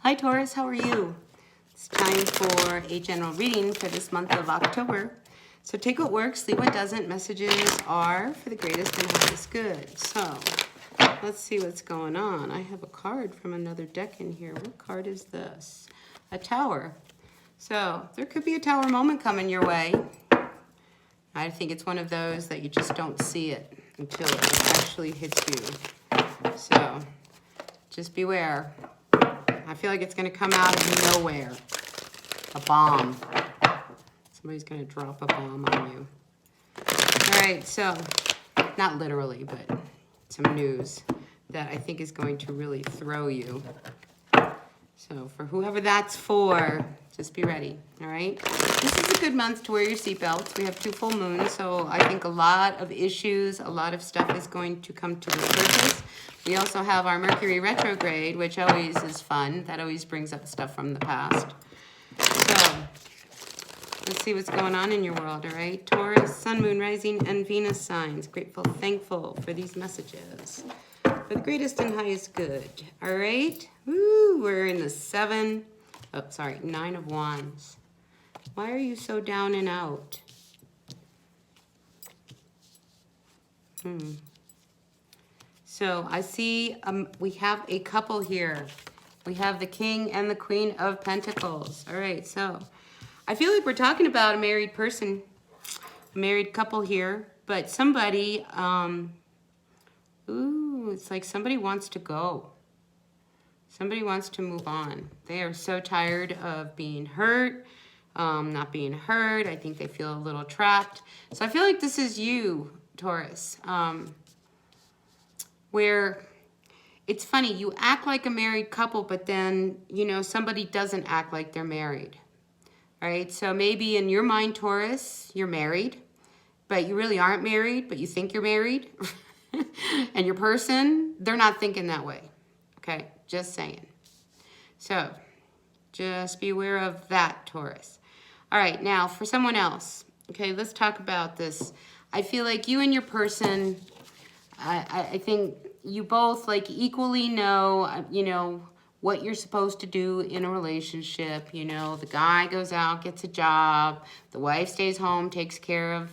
Hi Taurus, how are you? It's time for a general reading for this month of October. So take what works, leave what doesn't. Messages are for the greatest and highest good. So let's see what's going on. I have a card from another deck in here. What card is this? A tower. So there could be a tower moment coming your way. I think it's one of those that you just don't see it until it actually hits you. So just beware. I feel like it's going to come out of nowhere. A bomb. Somebody's going to drop a bomb on you. All right, so not literally, but some news that I think is going to really throw you. So for whoever that's for, just be ready, all right? This is a good month to wear your seatbelts. We have 2 full moons, so I think a lot of issues, a lot of stuff is going to come to the surface. We also have our Mercury retrograde, which always is fun. That always brings up stuff from the past. So let's see what's going on in your world, all right? Taurus, Sun, Moon, Rising, and Venus signs. Grateful, thankful for these messages. For the greatest and highest good, all right? Woo, we're in the 9 of Wands. Why are you so down and out? So I see we have a couple here. We have the King and the Queen of Pentacles. All right, so I feel like we're talking about a married person, a married couple here, but somebody, it's like somebody wants to go. Somebody wants to move on. They are so tired of being hurt, not being heard. I think they feel a little trapped. So I feel like this is you, Taurus, where it's funny, you act like a married couple, but then, you know, somebody doesn't act like they're married. All right, so maybe in your mind, Taurus, you're married, but you really aren't married, but you think you're married. And your person, they're not thinking that way. Okay, just saying. So just be aware of that, Taurus. All right, now for someone else. Okay, let's talk about this. I feel like you and your person, I think you both like equally know, you know, what you're supposed to do in a relationship. You know, the guy goes out, gets a job, the wife stays home, takes care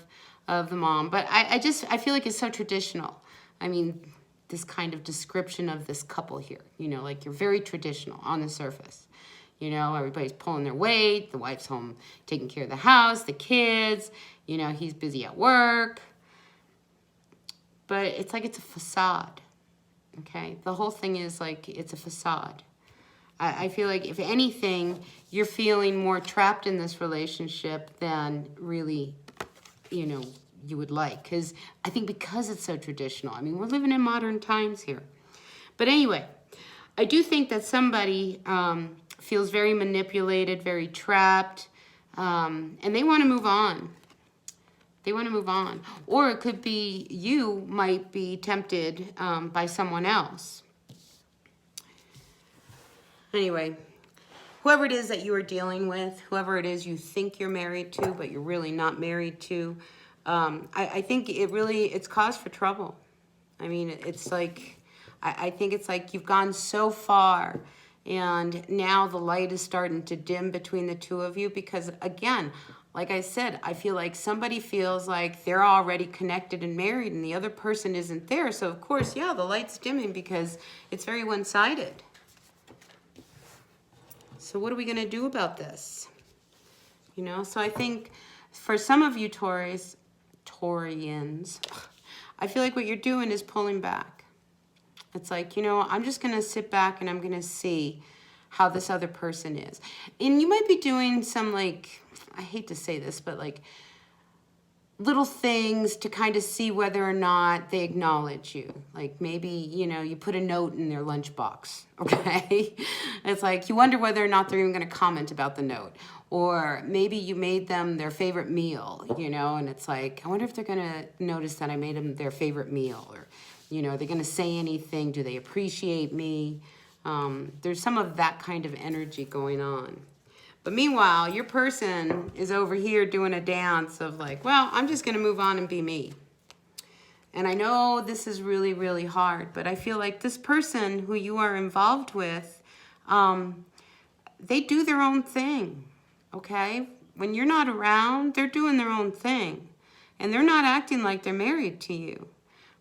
of the mom. But I feel like it's so traditional. I mean, this kind of description of this couple here, you know, like you're very traditional on the surface. You know, everybody's pulling their weight. The wife's home taking care of the house, the kids, you know, he's busy at work. But it's like it's a facade, okay? The whole thing is like it's a facade. I feel like if anything, you're feeling more trapped in this relationship than really, you know, you would like. Because I think because it's so traditional. I mean, we're living in modern times here. But anyway, I do think that somebody feels very manipulated, very trapped, and they want to move on. They want to move on. Or it could be you might be tempted by someone else. Anyway, whoever it is that you are dealing with, whoever it is you think you're married to, but you're really not married to, I think it's cause for trouble. I mean, it's like, I think it's like you've gone so far and now the light is starting to dim between the two of you because, again, like I said, I feel like somebody feels like they're already connected and married and the other person isn't there. So, of course, yeah, the light's dimming because it's very one-sided. So what are we going to do about this? You know, so I think for some of you Taurians, I feel like what you're doing is pulling back. It's like, you know, I'm just going to sit back and I'm going to see how this other person is. And you might be doing some, like, I hate to say this, but like little things to kind of see whether or not they acknowledge you. Like maybe, you know, you put a note in their lunchbox, okay? It's like you wonder whether or not they're even going to comment about the note. Or maybe you made them their favorite meal, you know, and it's like, I wonder if they're going to notice that I made them their favorite meal. Or, you know, are they going to say anything? Do they appreciate me? There's some of that kind of energy going on. But meanwhile, your person is over here doing a dance of like, well, I'm just going to move on and be me. And I know this is really, really hard, but I feel like this person who you are involved with, they do their own thing, okay? When you're not around, they're doing their own thing. And they're not acting like they're married to you,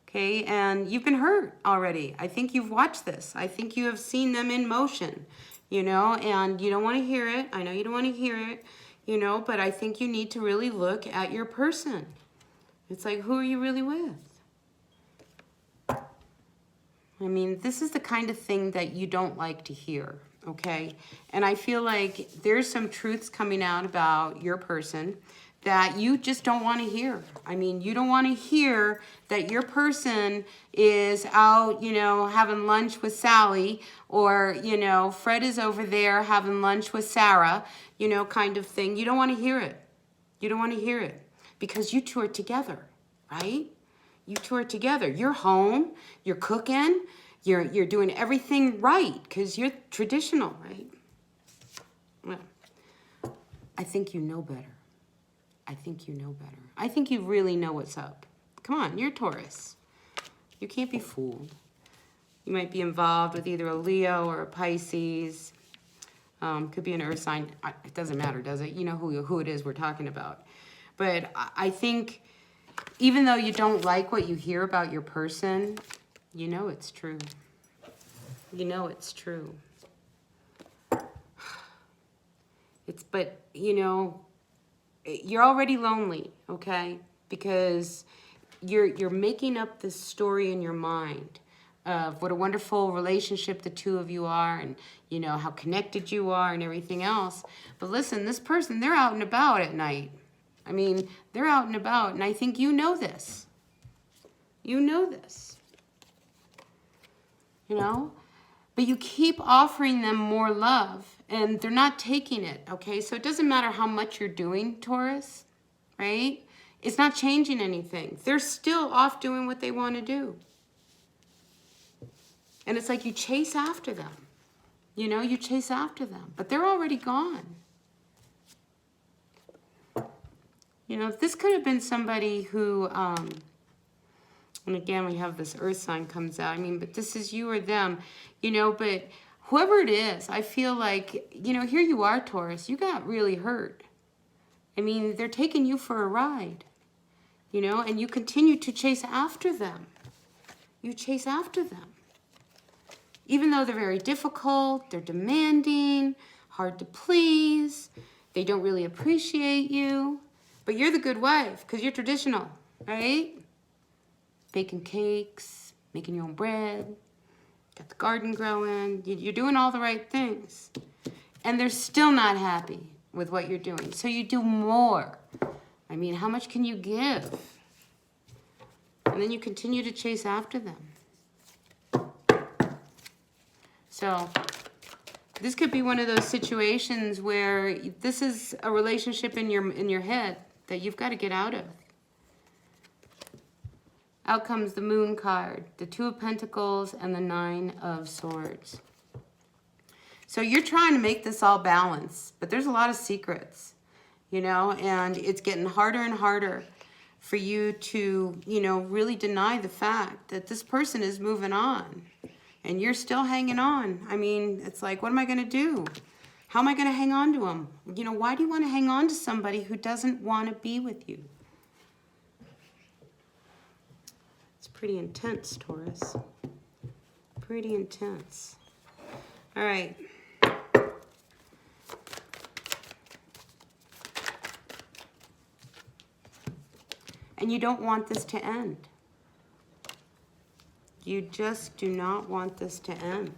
okay? And you've been hurt already. I think you've watched this. I think you have seen them in motion, you know, and you don't want to hear it. I know you don't want to hear it, you know, but I think you need to really look at your person. It's like, who are you really with? I mean, this is the kind of thing that you don't like to hear, okay? And I feel like there's some truths coming out about your person that you just don't want to hear. I mean, you don't want to hear that your person is out, you know, having lunch with Sally, or, you know, Fred is over there having lunch with Sarah, you know, kind of thing. You don't want to hear it. You don't want to hear it because you two are together, right? You two are together. You're home, you're cooking, you're doing everything right because you're traditional, right? Well, I think you know better. I think you know better. I think you really know what's up. Come on, you're Taurus. You can't be fooled. You might be involved with either a Leo or a Pisces. Could be an earth sign. It doesn't matter, does it? You know who it is we're talking about. But I think even though you don't like what you hear about your person, you know it's true. You know it's true. But, you know, you're already lonely, okay? Because you're making up this story in your mind of what a wonderful relationship the two of you are, and, you know, how connected you are and everything else. But listen, this person, they're out and about at night. I mean, they're out and about, and I think you know this. You know this. You know? But you keep offering them more love, and they're not taking it, okay? So it doesn't matter how much you're doing, Taurus, right? It's not changing anything. They're still off doing what they want to do. And it's like you chase after them. You know, you chase after them, but they're already gone. You know, this could have been somebody who, and again, we have this earth sign comes out. I mean, but this is you or them, you know, but whoever it is, I feel like, you know, here you are, Taurus, you got really hurt. I mean, they're taking you for a ride, you know, and you continue to chase after them. You chase after them. Even though they're very difficult, they're demanding, hard to please, they don't really appreciate you, but you're the good wife because you're traditional, right? Baking cakes, making your own bread, got the garden growing, you're doing all the right things. And they're still not happy with what you're doing. So you do more. I mean, how much can you give? And then you continue to chase after them. So this could be one of those situations where this is a relationship in your head that you've got to get out of. Out comes the Moon card, the Two of Pentacles, and the Nine of Swords. So you're trying to make this all balance, but there's a lot of secrets, you know, and it's getting harder and harder for you to, you know, really deny the fact that this person is moving on and you're still hanging on. I mean, it's like, what am I going to do? How am I going to hang on to them? You know, why do you want to hang on to somebody who doesn't want to be with you? Pretty intense, Taurus. Pretty intense. All right. And you don't want this to end. You just do not want this to end.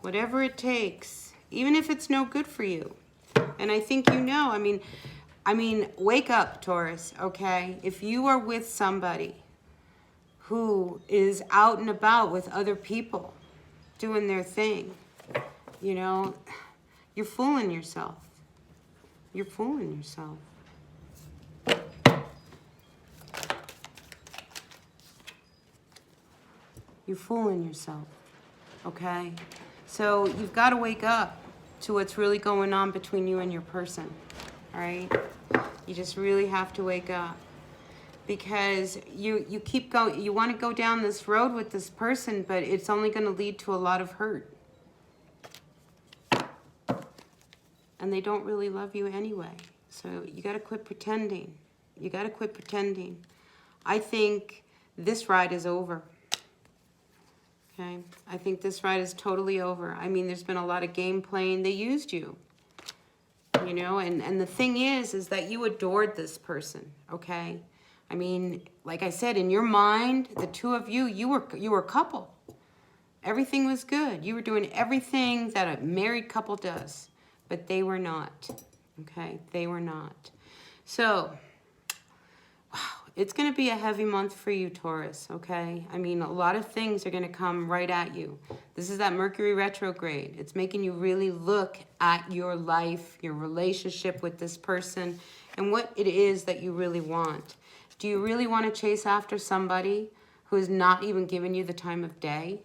Whatever it takes, even if it's no good for you. And I think you know, I mean, wake up, Taurus, okay? If you are with somebody who is out and about with other people doing their thing, you know, you're fooling yourself. You're fooling yourself. You're fooling yourself, okay? So you've got to wake up to what's really going on between you and your person, all right? You just really have to wake up, because you keep going. You want to go down this road with this person, but it's only going to lead to a lot of hurt. and they don't really love you anyway. So you got to quit pretending. You got to quit pretending. I think this ride is over. Okay? I think this ride is totally over. I mean, there's been a lot of game playing. They used you. You know, and the thing is that you adored this person, okay? I mean, like I said, in your mind, the two of you, you were a couple. Everything was good. You were doing everything that a married couple does, but they were not, okay? They were not. So, wow, it's going to be a heavy month for you, Taurus, okay? I mean, a lot of things are going to come right at you. This is that Mercury retrograde. It's making you really look at your life, your relationship with this person, and what it is that you really want. Do you really want to chase after somebody who is not even giving you the time of day?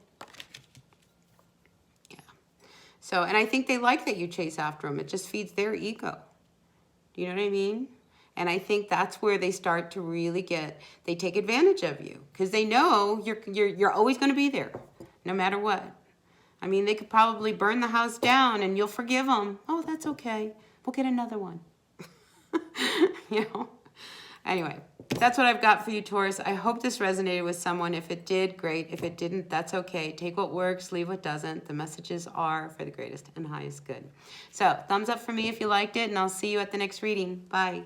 Yeah. So, and I think they like that you chase after them. It just feeds their ego. Do you know what I mean? And I think that's where they start to really they take advantage of you because they know you're always going to be there, no matter what. I mean, they could probably burn the house down and you'll forgive them. Oh, that's okay. We'll get another one. You know? Anyway, that's what I've got for you, Taurus. I hope this resonated with someone. If it did, great. If it didn't, that's okay. Take what works, leave what doesn't. The messages are for the greatest and highest good. So, thumbs up for me if you liked it, and I'll see you at the next reading. Bye.